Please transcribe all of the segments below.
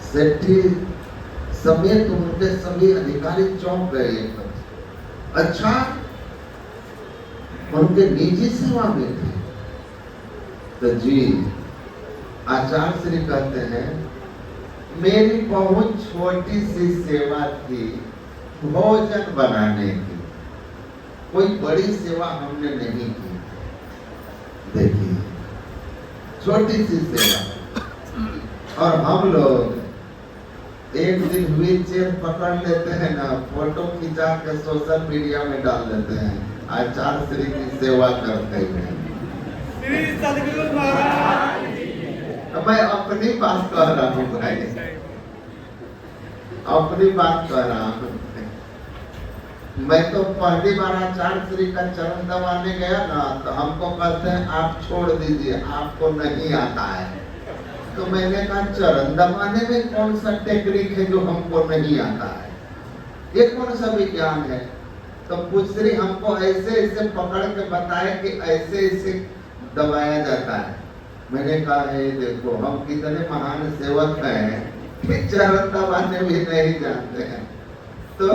सेठी समेत उनके सभी अधिकारी चौंक गए एकदम। अच्छा, उनके निजी सेवा में थे। तो जी आचार्य श्री कहते हैं, मेरी बहुत छोटी सी सेवा थी भोजन बनाने की, कोई बड़ी सेवा हमने नहीं की। देखिए, छोटी सी सेवा। और हम लोग एक दिन व्हील चेयर पकड़ लेते हैं ना, फोटो खिंचा के सोशल मीडिया में डाल देते हैं, आचार्य श्री की सेवा करते हैं। मैं अपनी बात कह रहा हूँ भाई, अपनी बात कह रहा हूँ। मैं तो पहली बार आचार्य श्री का चरण दबाने गया ना, तो हमको कहते हैं आप छोड़ दीजिए, आपको नहीं आता है। तो मैंने कहा चरण दबाने में कौन सा टेक्निक है जो हमको नहीं आता है, ये कौन सा विज्ञान है? तो पुत्री हमको ऐसे ऐसे पकड़ के बताए कि ऐसे ऐसे दबाया जाता है। मैंने कहा है देखो, हम कितने महान सेवक हैं कि चरण दबाने भी नहीं जानते हैं, तो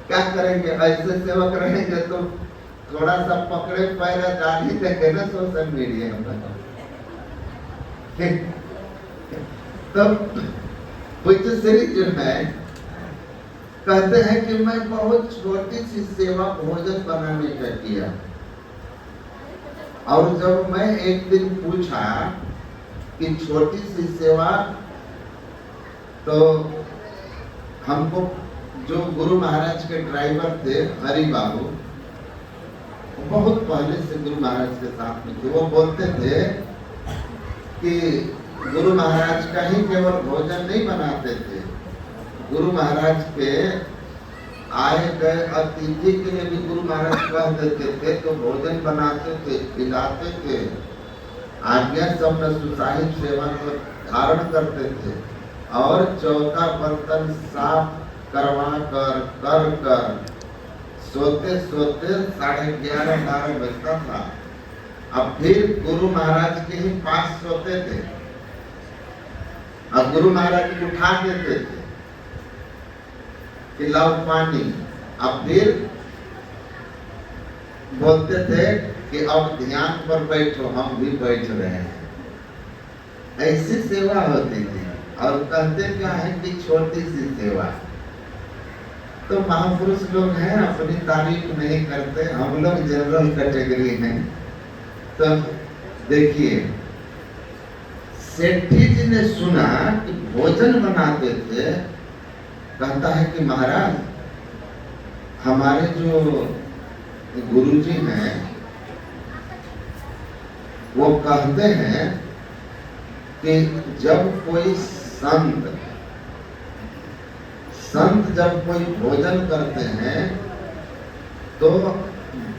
क्या करेंगे? ऐसे सेवक रहेंगे तो थोड़ा सा पकड़े पैर डाल ही देंगे ना सोशल मीडिया पर। तो पूज्य श्री जो है कहते हैं कि मैं बहुत छोटी सी सेवा भोजन बनाने का किया। और जब मैं एक दिन पूछा कि छोटी सी सेवा, तो हमको जो गुरु महाराज के ड्राइवर थे हरि बाबू, बहुत पहले से गुरु महाराज के साथ में थे, वो बोलते थे कि गुरु महाराज का ही केवल भोजन नहीं बनाते थे, गुरु महाराज के आए गए अतिथि के लिए भी गुरु महाराज कह देते थे, तो भोजन बनाते थे, खिलाते थे, आज्ञा सब में सुसाहिब सेवा को धारण करते थे, और चौथा बर्तन साफ करवा कर सोते सोते 11:30-12 बजता था। अब फिर गुरु महाराज के ही पास सोते थे, अब गुरु महाराज उठा देते थे कि लाओ पानी। अब फिर बोलते थे कि अब ध्यान पर बैठो, हम भी बैठ रहे हैं। ऐसी सेवा होती थी। और कहते क्या है कि छोटी सी सेवा। तो महापुरुष लोग हैं, अपनी तारीफ नहीं करते, हम लोग जनरल कैटेगरी हैं। तो देखिए, सेठी जी ने सुना कि भोजन बनाते थे, कहता है कि महाराज हमारे जो गुरुजी हैं वो कहते हैं कि जब कोई संत जब कोई भोजन करते हैं तो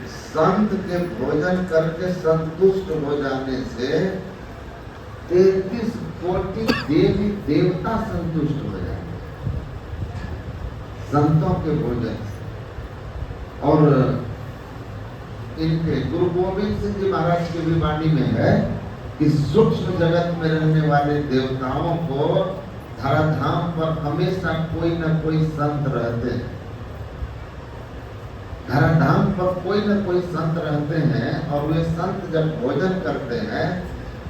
संत के भोजन करके संतुष्ट हो जाने से 33 कोटि देवी देवता संतुष्ट हो जाते संतों के भोजन से। और इनके गुरु गोविंद सिंह जी महाराज की भी वाणी में है कि सूक्ष्म जगत में रहने वाले देवताओं को धराधाम पर हमेशा कोई न कोई संत रहते हैं, धराधाम पर कोई न कोई संत रहते हैं। और वे संत जब भोजन करते हैं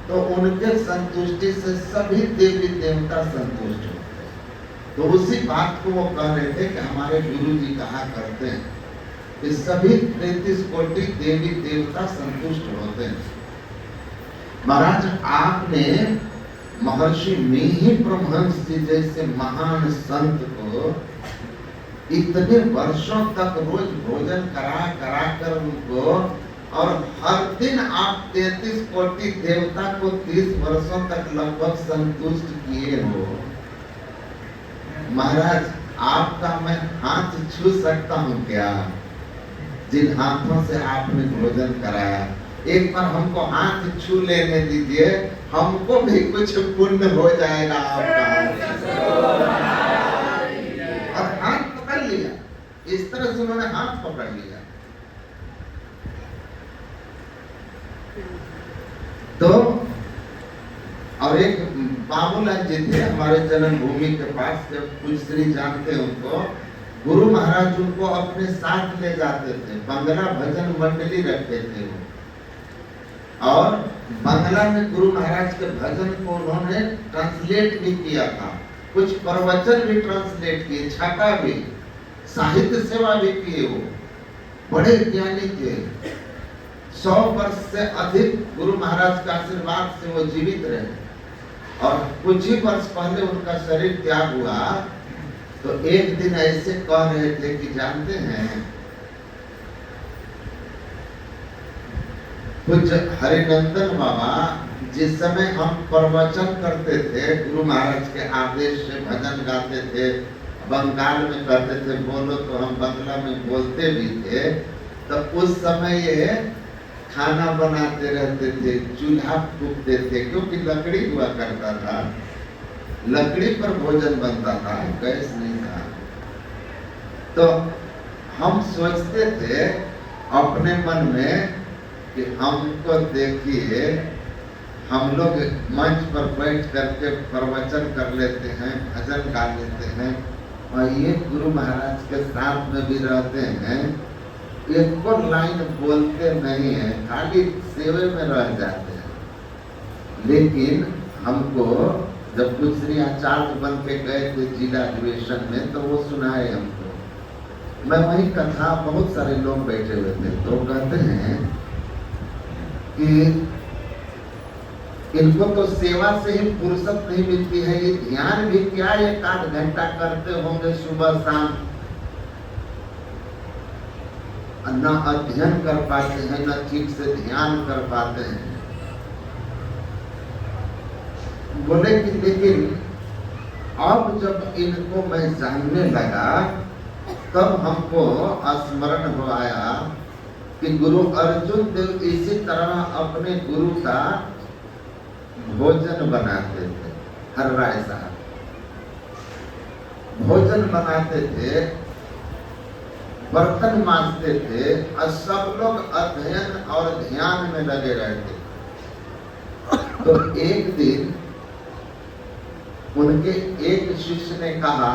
तो उनके संतुष्टि से सभी देवी देवता संतुष्ट होते हैं। तो उसी बात को वो कह रहे थे कि हमारे गुरु जी कहा करते हैं कि सभी 33 कोटि देवी देवता संतुष्ट होते हैं। महाराज, आपने महर्षि मिहि परमहंस जी जैसे महान संत को इतने वर्षों तक रोज भोजन करा कर उनको, और हर दिन आप 33 कोटि देवता को 30 वर्षों तक लगभग संतुष्ट किए हो। महाराज, आपका मैं हाथ छू सकता हूँ क्या? जिन हाथों से आपने भोजन कराया, एक बार हमको हाथ छू लेने दीजिए, हमको भी कुछ पुण्य हो जाएगा आपका। और हाथ पकड़ लिया, इस तरह से उन्होंने हाथ पकड़ लिया। तो और एक बाबूलाल जी थे हमारे जन्मभूमि के पास, जब कुछ श्री जानते उनको, गुरु महाराज उनको अपने साथ ले जाते थे, बंगला भजन मंडली रखते थे वो। और बंगला में गुरु महाराज के भजन को उन्होंने ट्रांसलेट भी किया था, कुछ प्रवचन भी ट्रांसलेट किए, छपा भी, साहित्य सेवा भी किए वो। बड़े ज्ञानी थे, 100 वर्ष से अधिक गुरु महाराज के आशीर्वाद से वो जीवित रहे। और कुछ ही वर्ष पहले उनका शरीर त्याग हुआ, तो एक दिन ऐसे कह रहे थे कि जानते हैं, कुछ हरिनंदन बाबा जिस समय हम प्रवचन करते थे, गुरु महाराज के आदेश से भजन गाते थे, बंगाल में कहते थे बोलो, तो हम बंगला में बोलते भी थे। तो उस समय ये खाना बनाते रहते थे, चूल्हा फूकते थे, क्योंकि लकड़ी हुआ करता था, लकड़ी पर भोजन बनता था, गैस नहीं था। तो हम सोचते थे अपने मन में कि हमको देखिए, हम लोग मंच पर बैठ करके प्रवचन कर लेते हैं, भजन गा लेते हैं, और ये गुरु महाराज के साथ में भी रहते हैं, एक को लाइन बोलते नहीं है, खाली सेवे में रह जाते हैं। लेकिन हमको जब कुछ श्री आचार्य बन के गए थे जिला अधिवेशन में, तो वो सुनाए हमको। मैं वही कथा, बहुत सारे लोग बैठे हुए थे, तो कहते हैं कि इनको तो सेवा से ही फुर्सत नहीं मिलती है, ये ध्यान भी क्या 1-8 घंटा करते होंगे सुबह शाम, न अध्ययन कर पाते हैं, न ठीक से ध्यान कर पाते हैं। बोले कि लेकिन अब जब इनको मैं जानने लगा, तब हमको स्मरण हो आया कि गुरु अर्जुन देव इसी तरह अपने गुरु का भोजन बनाते थे। हर राय साहब भोजन बनाते थे, बर्तन मांजते थे, और सब लोग अध्ययन और ध्यान में लगे रहते। तो एक दिन उनके एक शिष्य ने कहा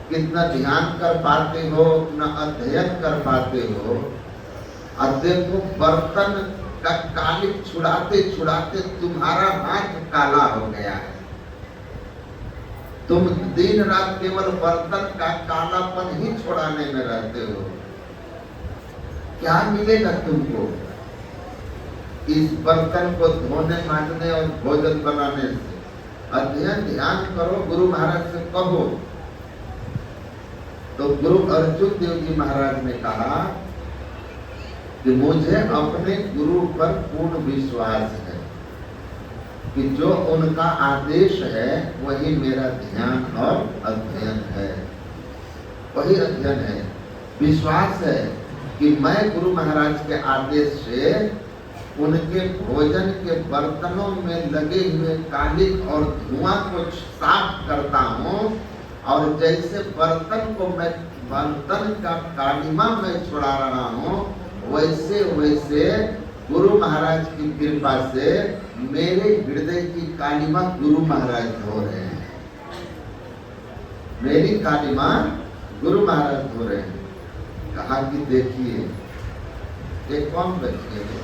कि न ध्यान कर पाते हो, न अध्ययन कर पाते हो, और देखो बर्तन का कालिक छुड़ाते छुड़ाते तुम्हारा हाथ काला हो गया है। तुम दिन रात केवल बर्तन का कालापन ही छुड़ाने में रहते हो, क्या मिलेगा तुमको इस बर्तन को धोने मांजने और भोजन बनाने से? अध्ययन ध्यान करो, गुरु महाराज से कहो। तो गुरु अर्जुन देव जी महाराज ने कहा कि मुझे अपने गुरु पर पूर्ण विश्वास है कि जो उनका आदेश है वही मेरा ध्यान और अध्ययन है, वही अध्ययन है। विश्वास है कि मैं गुरु महाराज के आदेश से उनके भोजन के बर्तनों में लगे हुए कालिक और धुआं को साफ करता हूँ, और जैसे बर्तन को मैं बर्तन का कालिमा में छुड़ा रहा हूँ, वैसे वैसे गुरु महाराज की कृपा से मेरे हृदय की कालिमा गुरु महाराज धो रहे हैं, मेरी कालिमा गुरु महाराज धो रहे हैं। कहा कि देखिए ये कौन बच्चे हैं,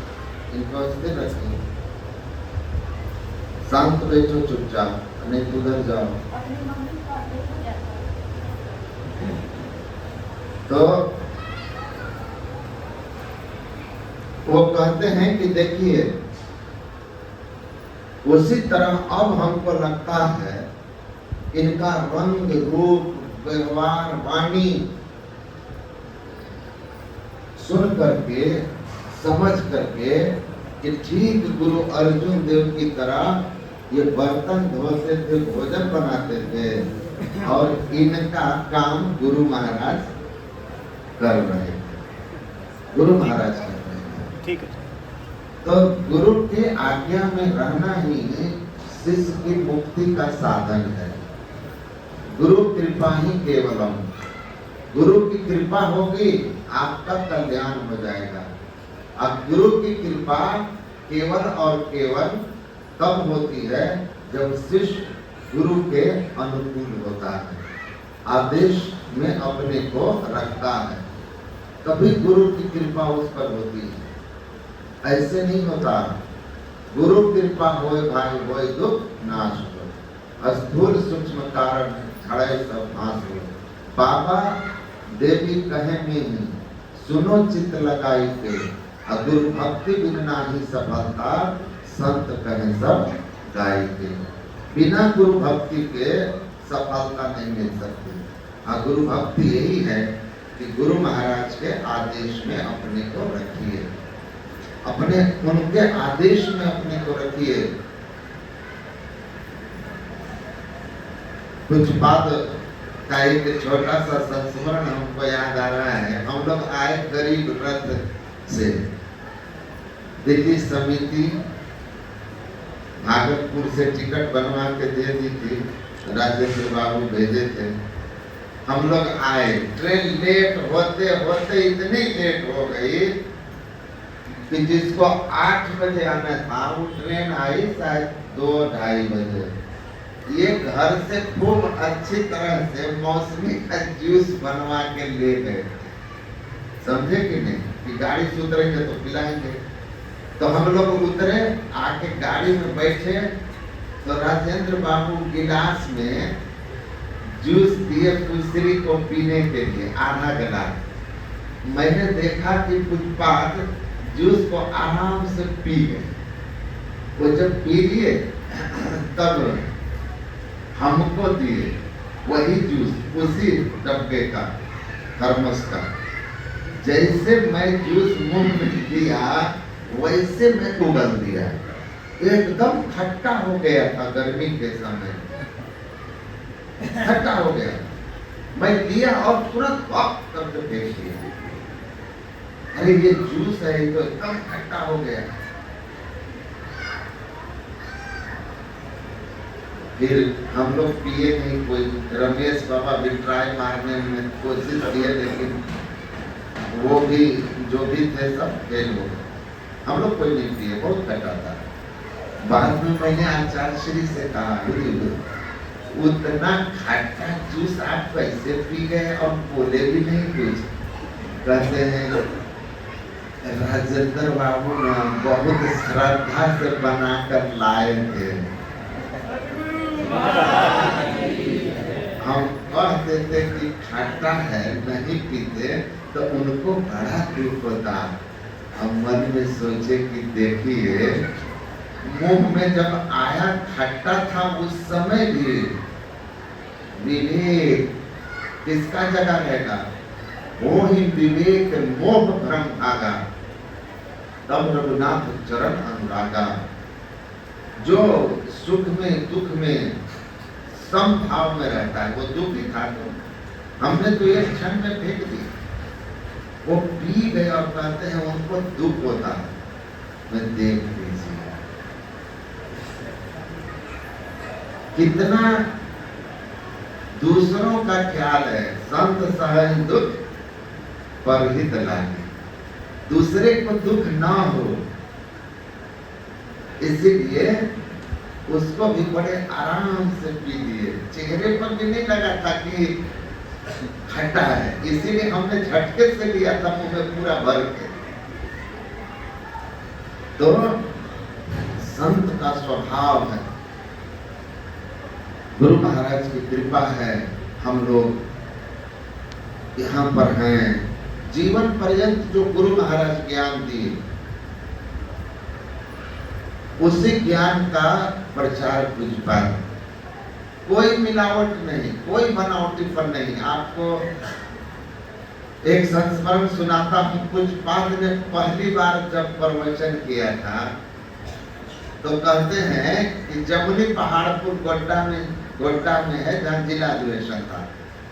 इनको स्थिर रखिए, शांत बैठो चुपचाप, नहीं तो उधर जाओ। तो वो कहते हैं कि देखिए, उसी तरह अब हमको लगता है इनका रंग रूप व्यवहार वाणी सुन करके समझ करके कि ठीक गुरु अर्जुन देव की तरह ये बर्तन धोते थे, भोजन बनाते थे, और इनका काम गुरु महाराज कर रहे थे, गुरु महाराज कर रहे थे। ठीक है। तो गुरु के आज्ञा में रहना ही शिष्य की मुक्ति का साधन है। गुरु कृपा ही केवलम, गुरु की कृपा होगी आपका कल्याण हो जाएगा। अब गुरु की कृपा केवल और केवल तब होती है जब शिष्य गुरु के अनुकूल होता है, आदेश में अपने को रखता है, तभी गुरु की कृपा उस पर होती है। ऐसे नहीं होता, गुरु कृपा होए भाई होए दुख नाश हो, स्थूल सूक्ष्म कारण छड़े सब भास हो। बाबा देवी कहे में सुनो चित्त लगाई के, गुरु भक्ति बिन नाही सफलता, संत कहे सब गाई के। बिना गुरु भक्ति के सफलता नहीं मिल सकती। गुरु भक्ति यही है कि गुरु महाराज के आदेश में अपने को रखिए, अपने उनके आदेश में अपने को रखिए। कुछ बात का एक छोटा सा संस्मरण हमको याद आ रहा है। हम लोग आए गरीब रथ से, दिल्ली समिति भागलपुर से टिकट बनवा के दे दी थी, राजेंद्र बाबू भेजे थे। हम लोग आए, ट्रेन लेट होते होते इतनी लेट हो गई कि जिसको 8 बजे आना था वो ट्रेन आई शायद 2-2:30 बजे। ये घर से खूब अच्छी तरह से मौसमी का जूस बनवा के ले गए, समझे कि नहीं, कि गाड़ी से उतरेंगे तो पिलाएंगे। तो हम लोग उतरे, आके गाड़ी में बैठे तो राजेंद्र बाबू गिलास में जूस दिए पुसरी को पीने के लिए, आधा गिलास। मैंने देखा कि कुछ बात जूस को आराम से पी गए। वो जब पी लिए तब हमको दिए वही जूस, उसी डब्बे का, थर्मस का। जैसे मैं जूस मुंह में दिया वैसे मैं उगल दिया, एकदम खट्टा हो गया था। गर्मी के समय खट्टा हो गया। मैं लिया और तुरंत वॉक करके फेंक दिया। अरे ये जूस है, तो एकदम खट्टा हो गया। फिर हम लोग पिए नहीं, कोई रमेश बाबा भी ट्राई मारने में कोशिश किए, लेकिन वो भी जो भी थे सब फेल हो गए। हम लोग कोई नहीं पिए, बहुत खट्टा था। बाद में मैंने आचार्य श्री से कहा, उतना खट्टा जूस आप कैसे पी गए और बोले भी नहीं कुछ? कहते हैं राजेंद्र बाबू ना बहुत श्रद्धा से बनाकर लाए थे। हम कहते थे कि खट्टा है, नहीं पीते, तो उनको बड़ा दुख होता। हम मन में सोचे कि देखिए, मुंह में जब आया खट्टा था, उस समय भी विवेक किसका जगह रहेगा? वो ही विवेक मोह भ्रम भागा, तब रघुनाथ चरण अनुरागा। जो सुख में दुख में समभाव में रहता है, वो दुखी था। तो हमने तो एक क्षण में फेंक दी। वो पी गए और कहते हैं उनको दुख होता है। मैं देख लीजिए कितना दूसरों का ख्याल है। संत सहज दुख परहित लागे, दूसरे को दुख ना हो, इसीलिए उसको भी बड़े आराम से पी दिए। चेहरे पर भी नहीं लगा था कि खट्टा है, इसीलिए हमने झटके से लिया था मुंह में पूरा भर के। तो संत का स्वभाव है, गुरु महाराज की कृपा है, हम लोग यहाँ पर हैं। जीवन पर्यंत जो गुरु महाराज ज्ञान दिए, उसी ज्ञान का प्रचार पूजपाठ, कोई मिलावट नहीं, कोई बनावटीपन नहीं। आपको एक संस्मरण सुनाता हूँ। पूजपाठ ने पहली बार जब प्रवचन किया था, तो कहते हैं कि जमुनी पहाड़पुर गोड्डा में है, जहाँ जिला अधिवेशन था।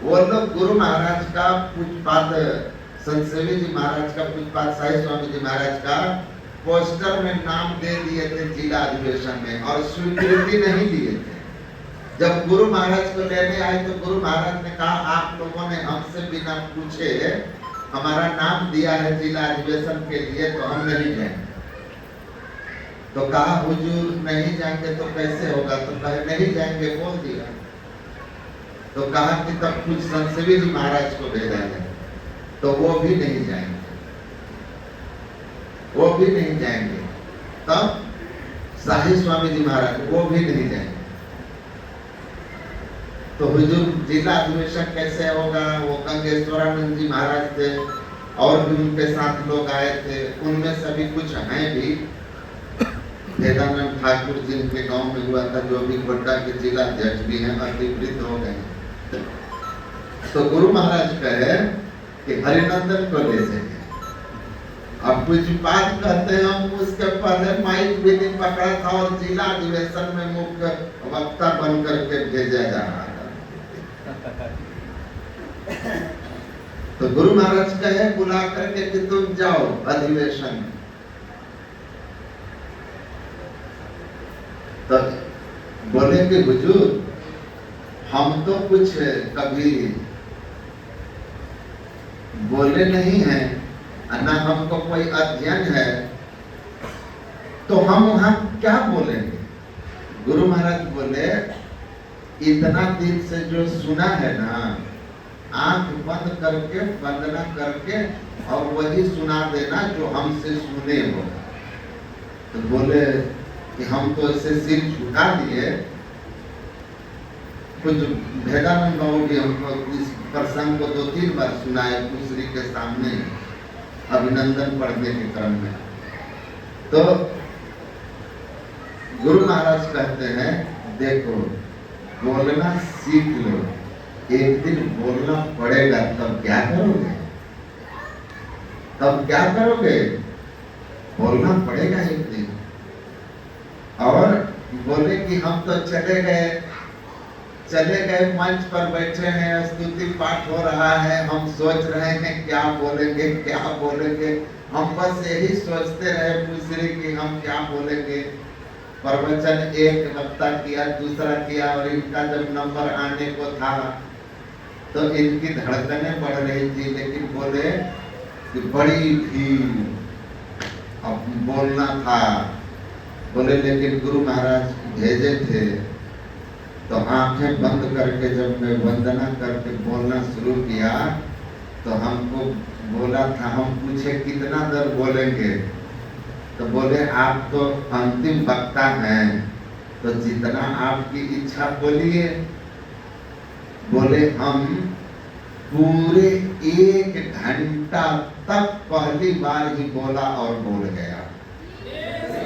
वो लोग गुरु महाराज का पूजपाठ, संत सेवी जी महाराज का पूजपाठ, साई स्वामी जी महाराज का पोस्टर में नाम दे दिए थे जिला अधिवेशन में, और स्वीकृति नहीं दिए थे। जब गुरु महाराज को लेने आए तो गुरु महाराज ने कहा, आप लोगों ने हमसे बिना पूछे हमारा नाम दिया है जिला अधिवेशन के लिए, तो हम नहीं जाएंगे। तो कहा हुजूर नहीं जाएंगे तो कैसे होगा, तो कहे नहीं जाएंगे, बोल दिया। तो कहा कि तब कुछ संतसेवी जी महाराज को भेजा जाए, तो वो भी नहीं जाएंगे, वो भी नहीं जाएंगे। तब शाही स्वामी जी महाराज वो भी नहीं जाएंगे। तो हुजूर जिला अधिवेशन कैसे होगा, वो गंगेश्वरानंद जी महाराज थे और भी उनके साथ लोग आए थे, उनमें सभी कुछ हैं भी। वेदानंद ठाकुर जिनके गांव में हुआ था, जो भी गोड्डा के जिला अध्यक्ष भी हैं, अधिकृत हो गए। तो गुरु महाराज कहे कि हरिनंदन को ले जाएंगे। अब कुछ बात कहते हैं, हम उसके पहले माइक भी नहीं पकड़ा था और जिला अधिवेशन में मुख्य वक्ता बन करके भेजा जा रहा था। तो गुरु महाराज कहे बुला करके कि तुम जाओ अधिवेशन में। तो बोले कि हुजूर हम तो कुछ कभी बोले नहीं हैं, ना हमको कोई अध्ययन है, तो हम वहां क्या बोलेंगे। गुरु महाराज बोले इतना दिन से जो सुना है ना, आंख बंद करके वंदना करके और वही सुना देना जो हमसे सुने हो। तो बोले कि हम तो इसे सिर झुका दिए। कुछ भेदानंद बाबू भी हमको इस प्रसंग को 2-3 बार सुनाए दूसरी के सामने अभिनंदन पढ़ने के क्रम में। तो गुरु महाराज कहते हैं देखो बोलना सीख लो, एक दिन बोलना पड़ेगा, तब क्या करोगे, तब क्या करोगे, बोलना पड़ेगा एक दिन। और बोले कि हम तो चले गए मंच पर बैठे हैं, स्तुति पाठ हो रहा है, हम सोच रहे हैं क्या बोलेंगे क्या बोलेंगे, हम बस यही सोचते रहे दूसरे कि हम क्या बोलेंगे। प्रवचन एक वक्ता किया, दूसरा किया, और इनका जब नंबर आने को था तो इनकी धड़कनें बढ़ रही थी, लेकिन बोले कि बड़ी भीड़, अब बोलना था। बोले लेकिन गुरु महाराज भेजे थे, तो आंखें बंद करके जब मैं वंदना करके बोलना शुरू किया तो हमको बोला था, हम पूछे कितना देर बोलेंगे, तो बोले आप तो अंतिम वक्ता हैं, तो जितना आपकी इच्छा बोलिए। बोले हम पूरे 1 घंटा तक पहली बार ही बोला और बोल गया,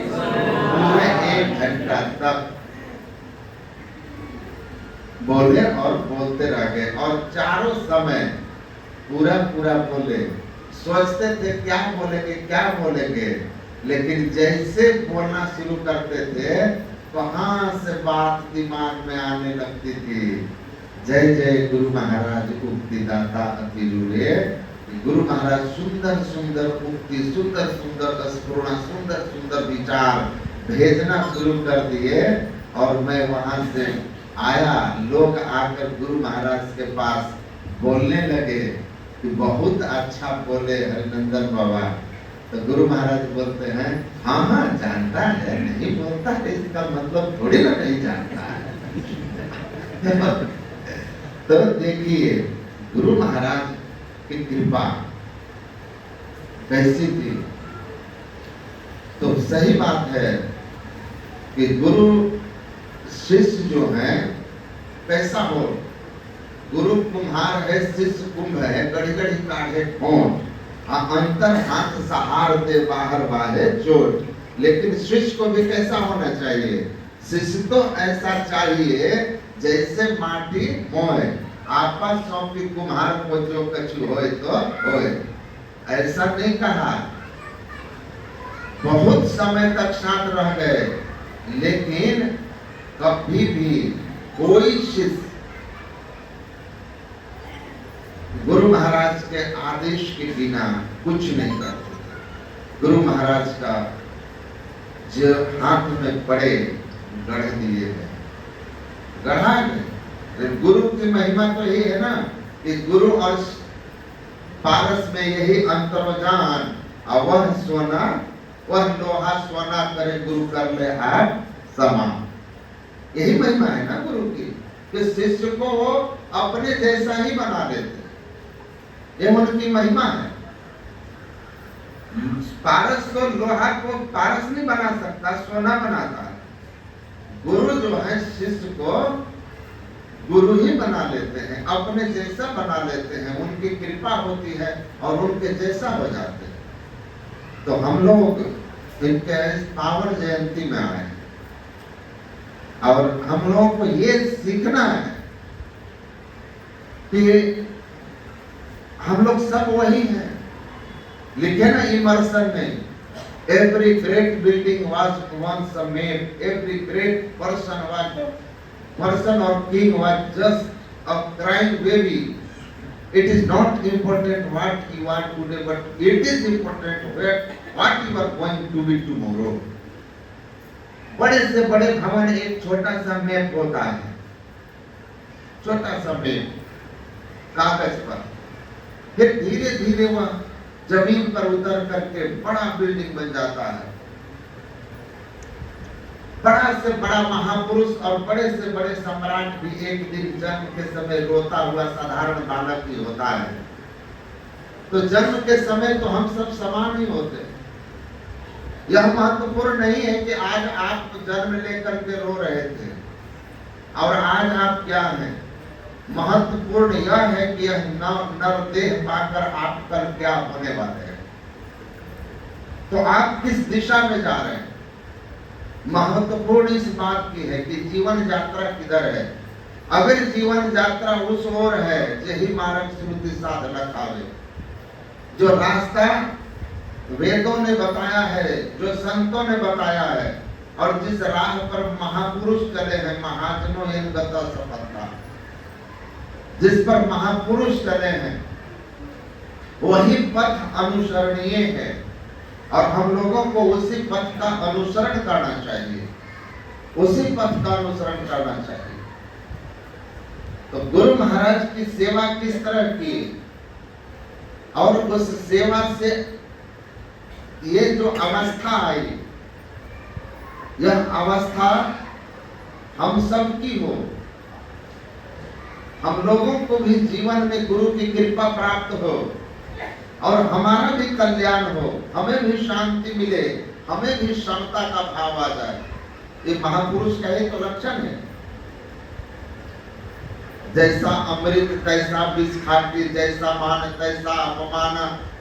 पूरे 1 घंटा तक बोले और बोलते रह गए, और चारों समय पूरा बोले। सोचते थे क्या बोलेंगे, लेकिन जैसे बोलना शुरू करते थे वहां से बात दिमाग में आने लगती थी। जय जय गुरु महाराज उक्ति दाता अति रूढ़े। गुरु महाराज सुंदर सुंदर उक्ति, सुंदर सुंदर स्फुरणा, सुंदर सुंदर विचार भेजना शुरू कर दिए, और मैं वहां से आया। लोग आकर गुरु महाराज के पास बोलने लगे कि बहुत अच्छा बोले हरिनंदन बाबा। तो गुरु महाराज बोलते हैं हाँ जानता है, नहीं बोलता है इसका मतलब थोड़ी ना नहीं जानता है। तो देखिए गुरु महाराज की कृपा कैसी थी। तो सही बात है कि गुरु शिष्य जो है कैसा हो, गुरु कुम्हार है, शिष्य कुंभ है, गड़ी गड़ी काढ़े ठोंठ, अंतर हाथ सहार दे बाहर बाहे चोट। लेकिन शिष्य को भी कैसा होना चाहिए, शिष्य तो ऐसा चाहिए जैसे माटी होए, आपा सौंपी कुम्हार को जो कछु होए तो होए, ऐसा नहीं कहा। बहुत समय तक साथ रह गए, लेकिन कभी भी कोई शिष्य गुरु महाराज के आदेश के बिना कुछ नहीं करते। गुरु महाराज का जो हाथ में पड़े गढ़ दिए गए, गढ़ा गए। गुरु की महिमा तो यही है ना कि गुरु और पारस में यही अंतर्जान, वह सोना वह लोहा सोना करे गुरु कर ले हाथ समान। यही महिमा है ना गुरु की, कि शिष्य को वो अपने जैसा ही बना देते। ये उनकी महिमा है। पारस को लोहा को पारस नहीं बना सकता, सोना बनाता है। गुरु जो है शिष्य को गुरु ही बना लेते हैं, अपने जैसा बना लेते हैं। उनकी कृपा होती है और उनके जैसा हो जाते हैं। तो हम लोग इनके पावन जयंती में आए और हम लोगों को ये सीखना है कि हम लोग सब वही हैं। लिखे ना इमर्सन में, every great building was once a man, every great person or king was just a crying baby. It is not important what you are today, but it is important what you are going to be tomorrow. बड़े से बड़े भवन एक छोटा सा map होता है, छोटा सा मैप कागज पर, फिर धीरे धीरे वह जमीन पर उतर करके बड़ा बिल्डिंग बन जाता है। बड़ा से बड़ा महापुरुष और बड़े से बड़े सम्राट भी एक दिन जन्म के समय रोता हुआ साधारण बालक ही होता है। तो जन्म के समय तो हम सब समान ही होते। यह महत्वपूर्ण नहीं है कि आज आप जन्म लेकर के रो रहे थे और आज आप क्या हैं। महत्वपूर्ण यह है कि यह नर देह पाकर आप कल क्या होने वाले हैं, तो आप किस दिशा में जा रहे हैं। महत्वपूर्ण इस बात की है कि जीवन यात्रा किधर है। अगर जीवन यात्रा उस ओर है, यही मार्ग श्रुति साधना खावे, जो रास्ता वेदों ने बताया है, जो संतों ने बताया है, और जिस राह पर महापुरुष चले हैं, महाजनों इन गता सफलता, जिस पर महापुरुष चले हैं वही पथ अनुसरणीय है और हम लोगों को उसी पथ का अनुसरण करना चाहिए, उसी पथ का अनुसरण करना चाहिए। तो गुरु महाराज की सेवा किस तरह की और उस सेवा से ये जो अवस्था आई, यह अवस्था हम सब की हो, हम लोगों को भी जीवन में गुरु की कृपा प्राप्त हो और हमारा भी कल्याण हो, हमें भी शांति मिले, हमें भी समता का भाव आ जाए। ये महापुरुष का एक तो लक्षण है। जैसा अमृत तैसा विष खाटी, जैसा मान तैसा अपमान,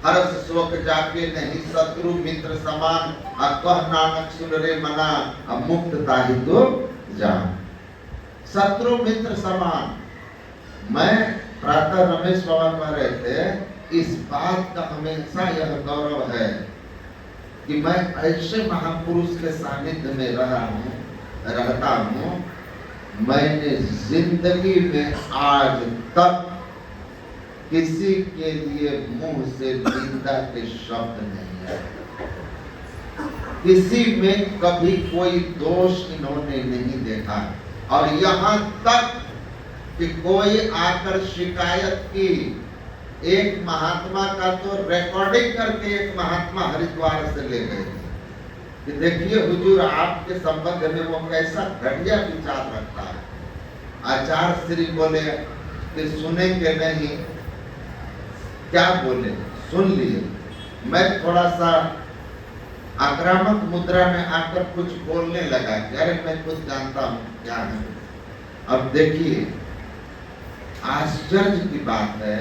हर्ष शोक जाके नहीं शत्रु मित्र समान, कह नानक सुन रे मना, मुक्त ताहि तो जान। शत्रु मित्र समान। मैं प्रातः रमेश बाबा कह रहे थे, इस बात का हमेशा यह गौरव है कि मैं ऐसे महापुरुष के सानिध्य में रहता हूँ। मैंने जिंदगी में आज तक किसी के लिए मुंह से निंदा के शब्द नहीं आए, किसी में कभी कोई दोष इन्होंने नहीं देखा, और यहाँ तक कि कोई आकर शिकायत की। एक महात्मा का तो रिकॉर्डिंग करके एक महात्मा हरिद्वार से ले गए कि देखिए हुजूर आपके संबंध में वो कैसा घटिया विचार रखता है। आचार्य श्री बोले कि सुनेंगे नहीं, क्या बोले, सुन लिए। मैं थोड़ा सा आक्रामक मुद्रा में आकर कुछ बोलने लगा कि अरे मैं कुछ जानता हूँ क्या है। अब देखिए आश्चर्य की बात है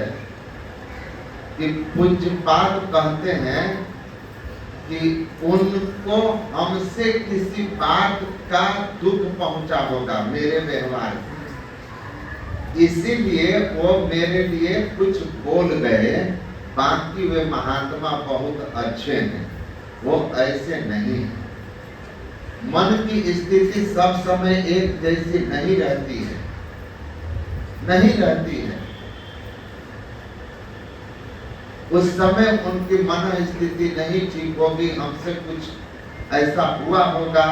कि पूज्यपाद कहते हैं कि उनको हमसे किसी बात का दुख पहुंचा होगा मेरे व्यवहार से, इसीलिए वो मेरे लिए कुछ बोल गए। बाकी वे महात्मा बहुत अच्छे हैं, वो ऐसे नहीं। मन की स्थिति सब समय एक जैसी नहीं रहती है, नहीं रहती है। उस समय उनकी मन स्थिति नहीं ठीक होगी, हमसे कुछ ऐसा हुआ होगा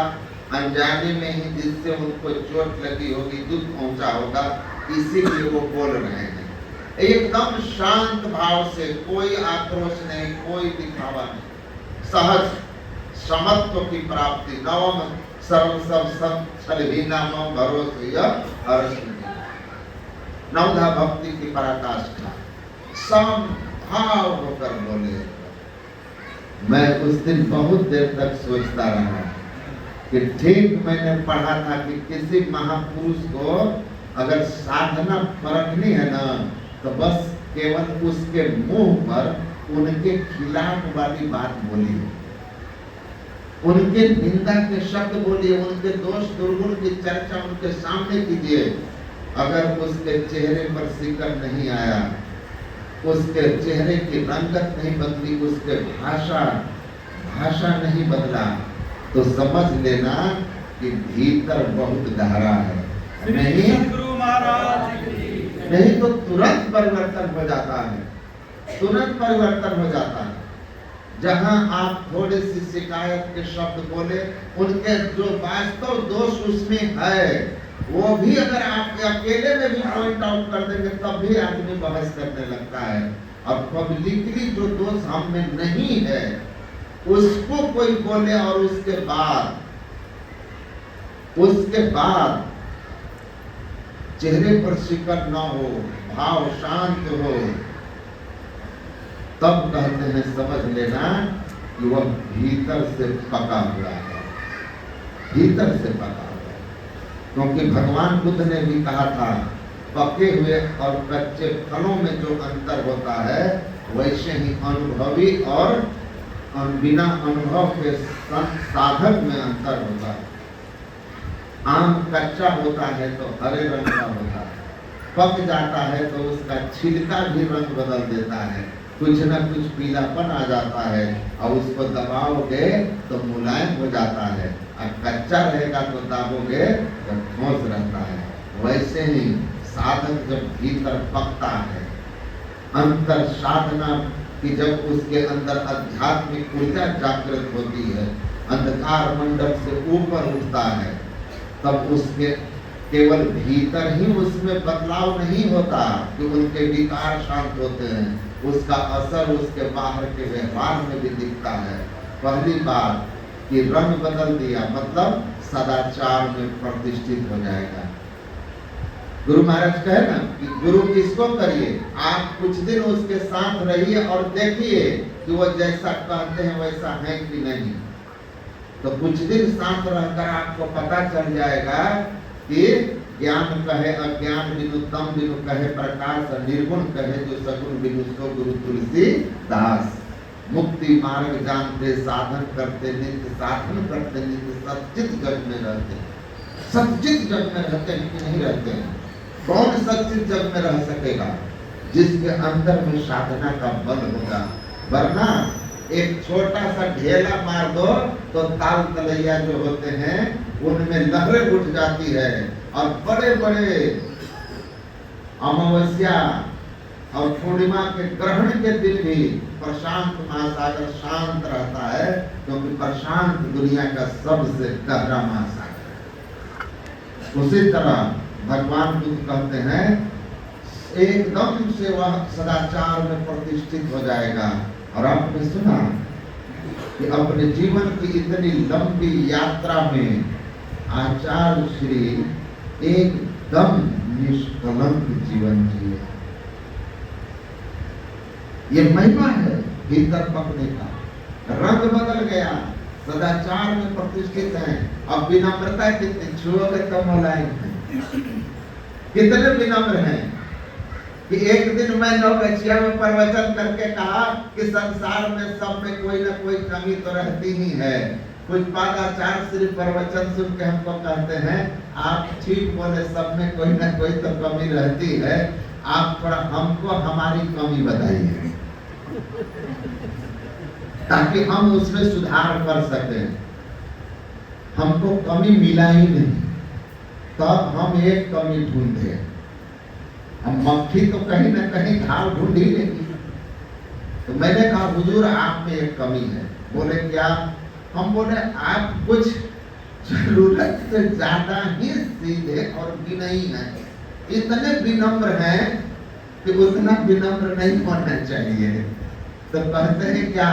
अनजाने में ही जिससे उनको चोट लगी होगी, दुख पहुंचा होगा, इसीलिए वो बोल रहे हैं। एकदम शांत भाव से, कोई आक्रोश नहीं, कोई दिखावा नहीं, सहज समत्व की प्राप्ति। नवम सर्व सब सब छल ही नाम भरोसे नवधा भक्ति की पराकाष्ठा। सम भाव होकर बोले। मैं उस दिन बहुत देर तक सोचता रहा कि ठीक मैंने पढ़ा था कि किसी महापुरुष को अगर साधना परखनी है ना, तो बस केवल उसके मुंह पर उनके खिलाफ वाली बात बोली, उनके निंदा के शब्द बोलिए, उनके दोष दुर्गुण की चर्चा उनके सामने कीजिए। अगर उसके चेहरे पर सिकर नहीं आया, उसके चेहरे की रंगत नहीं बदली, उसके भाषा नहीं बदला, तो समझ लेना कि भीतर बहुत गहरा है। नहीं तो तुरंत परिवर्तन हो जाता है, तुरंत परिवर्तन हो जाता है। जहां आप थोड़ी सी शिकायत के शब्द बोले, उनके जो वास्तव दोष उसमें है वो भी अगर आप अकेले में भी पॉइंट आउट कर देंगे, तब भी आदमी बहस करने लगता है। और पब्लिकली जो दोष हम में नहीं है उसको कोई बोले और उसके बाद चेहरे पर शिकन न हो, भाव शांत हो, तब कहते हैं समझ लेना कि वह भीतर से पका हुआ है, भीतर से पका हुआ है। क्योंकि भगवान बुद्ध ने भी कहा था, पके हुए और कच्चे फलों में जो अंतर होता है, वैसे ही अनुभवी और बिना अनुभव के साधक में अंतर होता है। आम कच्चा होता है तो हरे रंग का होता है, पक जाता है तो उसका छिलका भी रंग बदल देता है, कुछ न कुछ पीलापन आ जाता है, और उसको दबाओगे तो मुलायम हो जाता है, और कच्चा रहेगा तो दाबोगे तो ठोस रहता है। वैसे ही साधक जब भीतर पकता है, अंतर साधना कि जब उसके अंदर आध्यात्मिक ऊर्जा जागृत होती है, अंधकार मंडल से ऊपर उठता है, तब उसके केवल भीतर ही उसमें बदलाव नहीं होता कि उनके विकार शांत होते हैं, उसका असर उसके बाहर के व्यवहार में भी दिखता है। पहली बात कि रंग बदल दिया, मतलब सदाचार में प्रतिष्ठित हो जाएगा। गुरु महाराज कहे ना कि गुरु किसको करिए, आप कुछ दिन उसके साथ रहिए और देखिए कि वो जैसा कहते हैं वैसा है कि नहीं। तो कुछ दिन साथ रहकर आपको पता चल जाएगा कि ज्ञान कहे अज्ञान बिनु, तम बिनु कहे प्रकाश, निर्गुण कहे जो सगुण बिनु सो गुरु तुलसीदास। मुक्ति मार्ग जानते, साधन करते नित्य, साधन करते नित्य, सच्चित जग में रहते। सच्चित जग में रहते हैं कि नहीं रहते हैं? कौन सच्चित जग में रह सकेगा? जिसके अंदर में साधना का बल होगा। वरना एक छोटा सा ढेला मार दो तो ताल तलैया जो होते हैं उनमें लहरें उठ जाती है, और बड़े बड़े अमावस्या और पूर्णिमा के ग्रहण के दिन भी प्रशांत महासागर शांत रहता है, क्योंकि प्रशांत दुनिया का सबसे गहरा महासागर है। उसी तरह भगवान बुद्ध कहते हैं एकदम से वह सदाचार में प्रतिष्ठित हो जाएगा। और आपने सुना कि अपने जीवन की इतनी लंबी यात्रा में आचार्य श्री एकदम निष्कलंक जीवन जिए। ये महिमा है भीतर पकने का। रंग बदल गया, सदाचार में प्रतिष्ठित है। अब विनम्रता कितनी, छुओगे तो मुलायम है। कितने विनम्र हैं कि एक दिन मैं नवगछिया में प्रवचन करके कहा कि संसार में सब में कोई ना कोई कमी तो रहती ही है। कुछ पादाचार्य श्री प्रवचन सुन के हमको कहते हैं, आप ठीक बोले, सब में कोई ना कोई तो कमी रहती है, आप थोड़ा हमको हमारी कमी बताइए ताकि हम उसमें सुधार कर सकें। हमको कमी मिला ही नहीं, तब हम एक कमी ढूंढे। हम मक्खी तो कहीं ना कहीं घाव ढूंढ ही लेगी। तो मैंने कहा हुजूर आप में एक कमी है। बोले क्या? हम बोले आप कुछ जरूरत से ज्यादा ही सीधे और विनयी हैं, इतने विनम्र हैं कि उतना विनम्र नहीं होना चाहिए। तो कहते हैं क्या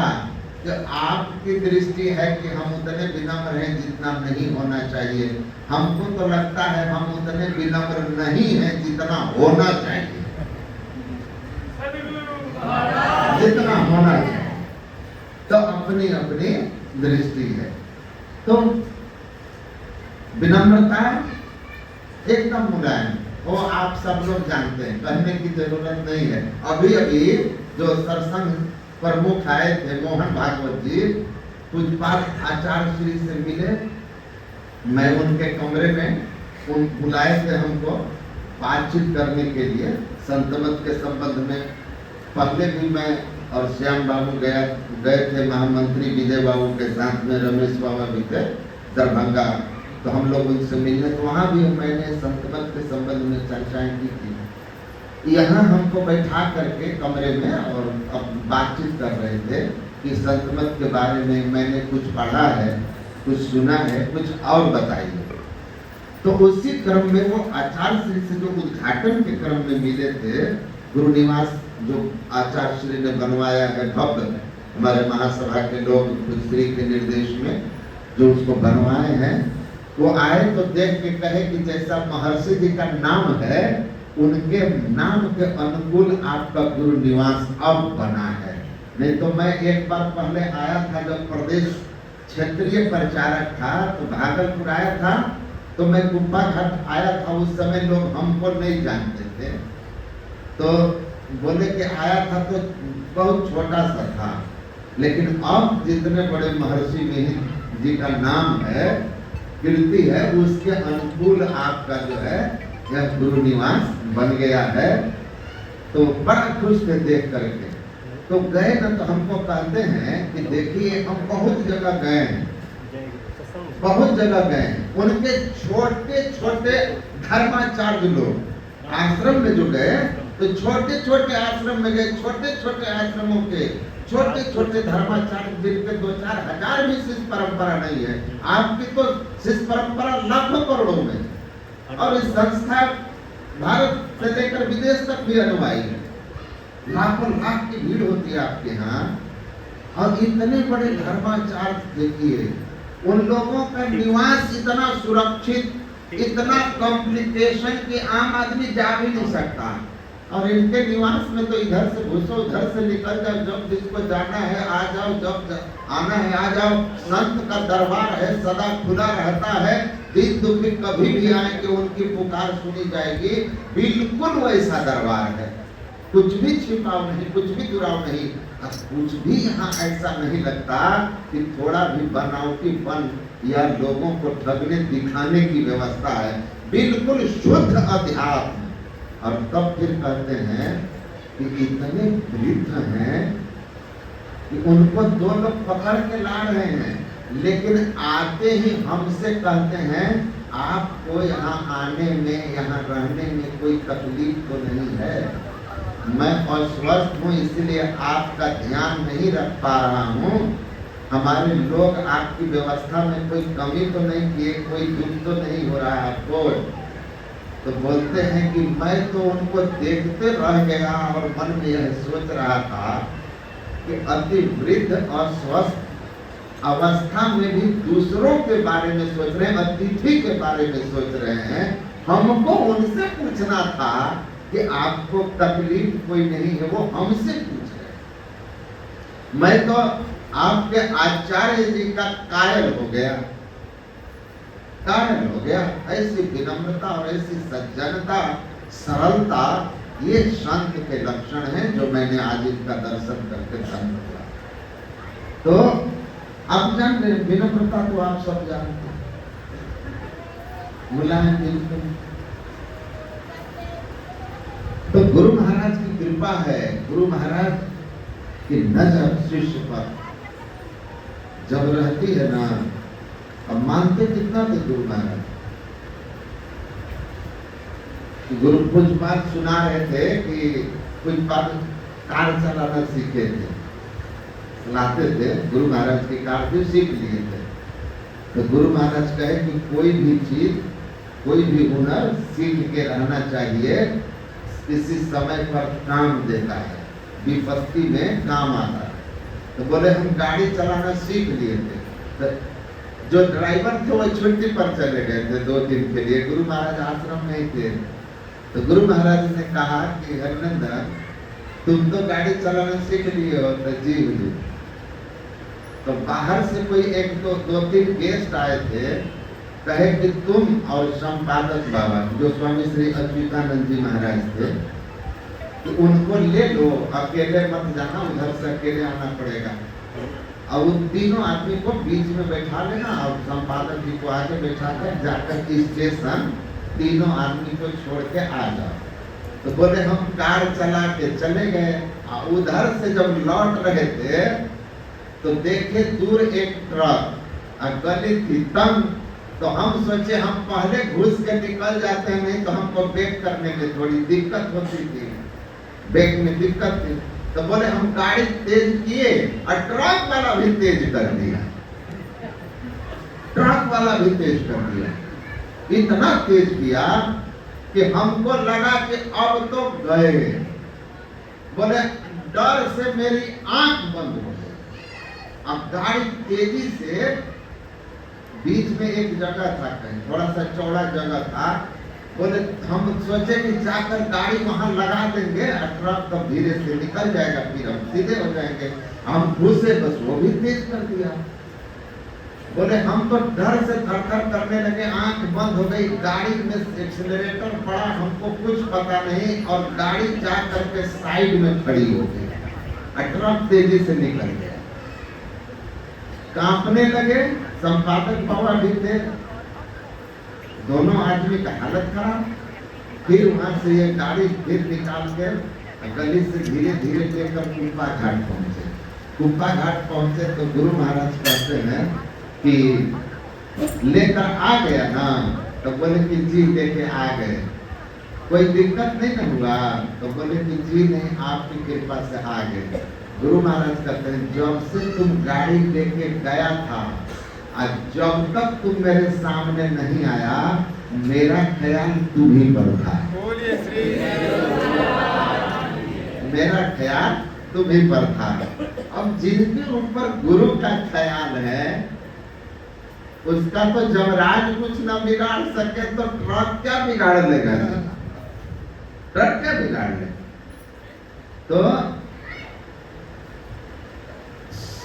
कि आपकी दृष्टि है कि हम उतने विनम्र हैं जितना नहीं होना चाहिए। हमको तो लगता है हम उतने विनम्र नहीं हैं जितना होना चाहिए, जितना होना चाहिए। तो अपनी अपनी दृष्टि है। तो विनम्रता एकदम मुलायम, वो आप सब लोग जानते हैं, कहने की जरूरत नहीं है। अभी अभी जो सरसंघ प्रमुख आए थे मोहन भागवत जी, पूज्यपाद आचार्य श्री से मिले। मैं उनके कमरे में, उन बुलाए थे हमको बातचीत करने के लिए संतमत के संबंध में। पहले भी मैं और श्याम बाबू गए थे, महामंत्री विजय बाबू के साथ में, रमेश बाबा भी थे दरभंगा, तो हम लोग उनसे मिलने, तो वहाँ भी मैंने संतमत के संबंध में चर्चाएं की थी। यहाँ हमको बैठा करके कमरे में और अब बातचीत कर रहे थे कि संतमत के बारे में मैंने कुछ पढ़ा है, कुछ सुना है, कुछ और बताइए। तो उसी क्रम में वो आचार्य श्री से जो उद्घाटन के क्रम में मिले थे, गुरु निवास जो आचार्य श्री ने बनवाया है भव्य, हमारे महासभा के लोग श्री के निर्देश में जो उसको बनवाए हैं, वो आए तो देख के कहे कि जैसा महर्षि जी का नाम है, उनके नाम के अनुकूल आपका गुरु निवास अब बना है। नहीं तो मैं एक बार पहले आया था, जब प्रदेश क्षेत्रीय प्रचारक था तो भागलपुर आया था, तो मैं गुफा घाट आया था। उस समय लोग हमको नहीं जानते थे, तो बोले कि आया था तो बहुत छोटा सा था, लेकिन अब जितने बड़े महर्षि मिहिर जी का नाम है, कीर्ति है, उसके अनुकूल आपका जो है यह गुरु निवास बन गया है। तो बड़ा खुश थे देख करके। तो गए ना, तो हमको कहते हैं कि देखिए हम बहुत जगह गए हैं, बहुत जगह गए हैं। उनके छोटे छोटे धर्माचार्य लोग आश्रम में जो गए, तो छोटे छोटे आश्रम में गए, छोटे छोटे आश्रमों के छोटे छोटे धर्माचार्य जिनके 2-4 हजार भी शिष्य परंपरा नहीं है। आपकी तो शिष्य परंपरा लाखों करोड़ों में, और इस संस्था भारत से लेकर विदेश तक भी अनुयायी है, लाखों लाख की भीड़ होती है आपके यहाँ। और इतने बड़े धर्माचार्य देखिए, उन लोगों का निवास इतना सुरक्षित, इतना कॉम्प्लिकेशन कि आम आदमी जा भी नहीं सकता। और इनके निवास में तो इधर से घुसो, उधर से निकल जाओ, जब जिसको जाना है आ जाओ, जब आना है आ जाओ। संत का दरबार है, सदा खुला रहता है, दीन दुखी कभी भी आए कि उनकी पुकार सुनी जाएगी। बिल्कुल वैसा दरबार है, कुछ भी छिपाव नहीं, कुछ भी दुराव नहीं। कुछ भी यहाँ ऐसा नहीं लगता कि थोड़ा भी बनावटीपन या लोगों को ठगने दिखाने की व्यवस्था है। बिल्कुल शुद्ध अध्यात्म। और तब फिर कहते हैं कि इतने वृद्ध हैं कि उनको 2 लोग पकड़ के ला रहे हैं, लेकिन आते ही हमसे कहते हैं आपको यहाँ आने में, यहाँ रहने में कोई तकलीफ तो नहीं है। मैं अस्वस्थ हूँ, इसलिए आपका ध्यान नहीं रख पा रहा हूँ। हमारे लोग आपकी व्यवस्था में कोई कमी तो नहीं किए, कोई दुख तो नहीं हो रहा है आपको। तो बोलते हैं कि मैं तो उनको देखते रह गया और मन में यह सोच रहा था कि अति वृद्ध और स्वस्थ अवस्था में भी दूसरों के बारे में सोच रहे हैं, अतिथि के बारे में सोच रहे हैं। हमको उनसे पूछना था कि आपको तकलीफ कोई नहीं है, वो हमसे पूछ रहे हैं। मैं तो आपके आचार्य जी का कायल हो गया, कायल हो गया। ऐसी विनम्रता और ऐसी सज्जनता, सरलता, ये संत के लक्षण हैं जो मैंने आज इनका दर्शन करके धन्य हुआ। तो आप जान रहे, विनम्रता तो आप सब जानते हैं, मुलायम बिल्कुल। तो गुरु महाराज की कृपा है, गुरु महाराज की नजर शिष्य पर जब रहती है ना। अब मानते कितना थे गुरु महाराज? गुरु पूज्यपाद सुना रहे थे कि पूज्यपाद कार चलाना सीखे थे, चलाते थे, गुरु महाराज की कार भी सीख लिए थे। तो गुरु महाराज कहे कि कोई भी चीज, कोई भी हुनर सीख के रहना चाहिए, किसी समय पर काम देता है, विपत्ति में काम आता है। तो बोले हम गाड़ी चलाना सीख लिए थे। तो जो ड्राइवर थे वो छुट्टी पर चले गए थे 2 दिन के लिए, गुरु महाराज आश्रम में ही थे। तो गुरु महाराज ने कहा कि हरिनंदन तुम तो गाड़ी चलाना सीख लिए हो। तो जी हुजूर। तो बाहर से कोई एक दो तीन गेस्ट आए थे, कहे कि तुम और संपादक बाबा जो स्वामी श्री अच्युतानंद जी महाराज थे, तो उनको ले लो, अकेले मत जाना, उधर से अकेले आना पड़ेगा। और उन तीनों आदमी को बीच में बैठा लेना और संपादक जी को आगे बैठा कर जाकर स्टेशन तीनों आदमी को छोड़ के आ जाओ। तो बोले हम कार चला के चले गए। उधर से जब लौट रहे थे तो देखे दूर एक ट्रक और गली थी तंग। तो हम सोचे हम पहले घुस के निकल जाते हैं, नहीं तो हमको ब्रेक करने में थोड़ी दिक्कत होती थी, ब्रेक में दिक्कत थी। तो बोले हम गाड़ी तेज किए और ट्रक वाला भी तेज कर दिया, ट्रक वाला भी तेज कर दिया। इतना तेज किया कि हमको लगा कि अब तो गए। बोले डर से मेरी आंख बंद हो गई। अब गाड़ी तेजी से, बीच में एक जगह था, कहीं थोड़ा सा चौड़ा जगह था। बोले हम सोचे कि जाकर गाड़ी वहां लगा देंगे और ट्रक तब धीरे से निकल जाएगा, फिर हम सीधे हो जाएंगे। हम घुसे, बस वो भी तेज कर दिया। बोले हम तो डर से थर-थर करने लगे, आंख बंद हो गई। गाड़ी में एक्सीलरेटर पड़ा, हमको कुछ पता नहीं, और गाड़ी जा करके साइड में खड़ी हो गई और ट्रक तेजी से निकल गया। कांपने लगे। संपादक बाबा भी थे, दोनों आदमी का हालत खराब। फिर वहां से ये गाड़ी फिर निकाल के गली से धीरे धीरे लेकर कुप्पा घाट पहुंचे। कुप्पा घाट पहुंचे तो गुरु महाराज कहते हैं कि लेकर आ गया ना? तो बोले कि जी लेके आ गए। कोई दिक्कत नहीं ना हुआ? तो बोले कि जी नहीं, आपकी कृपा से आ गए। गुरु महाराज कहते हैं जब से तुम गाड़ी लेके गया था और जब तक तुम मेरे सामने नहीं आया, मेरा ख्याल तुम्ही पर था। मेरा ख्याल तुम्ही पर था। अब जिनके ऊपर गुरु का ख्याल है उसका तो जमराज कुछ न बिगाड़ सके तो ट्रक क्या बिगाड़ लेगा? ट्रक क्या बिगाड़ ले? तो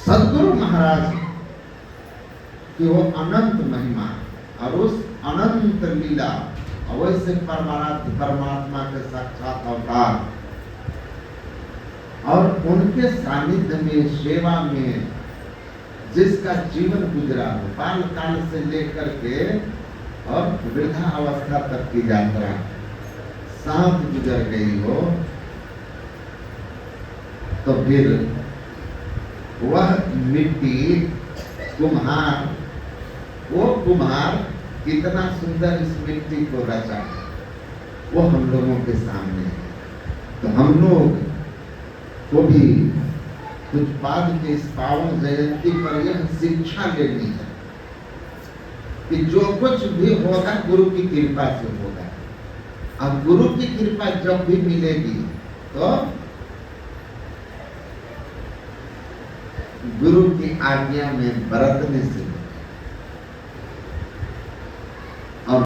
सदगुरु महाराज कि वो अनंत महिमा और उस अनंत लीला, अवश्य परमात्मा के साक्षात अवतार, और उनके सानिध्य में, सेवा में जिसका जीवन गुजरा हो, बाल काल से लेकर के और वृद्धा अवस्था तक की यात्रा साथ गुजर गई हो, तो फिर वह मिट्टी कुम्हार, वो कुम्हार कितना सुंदर इस मिट्टी को रचा, वो हम लोगों के सामने है। तो हम लोग को भी कुछ बाद के इस पावन जयंती पर यह शिक्षा लेनी है कि जो कुछ भी होगा गुरु की कृपा से होगा। अब गुरु की कृपा जब भी मिलेगी तो गुरु की आज्ञा में बरतने से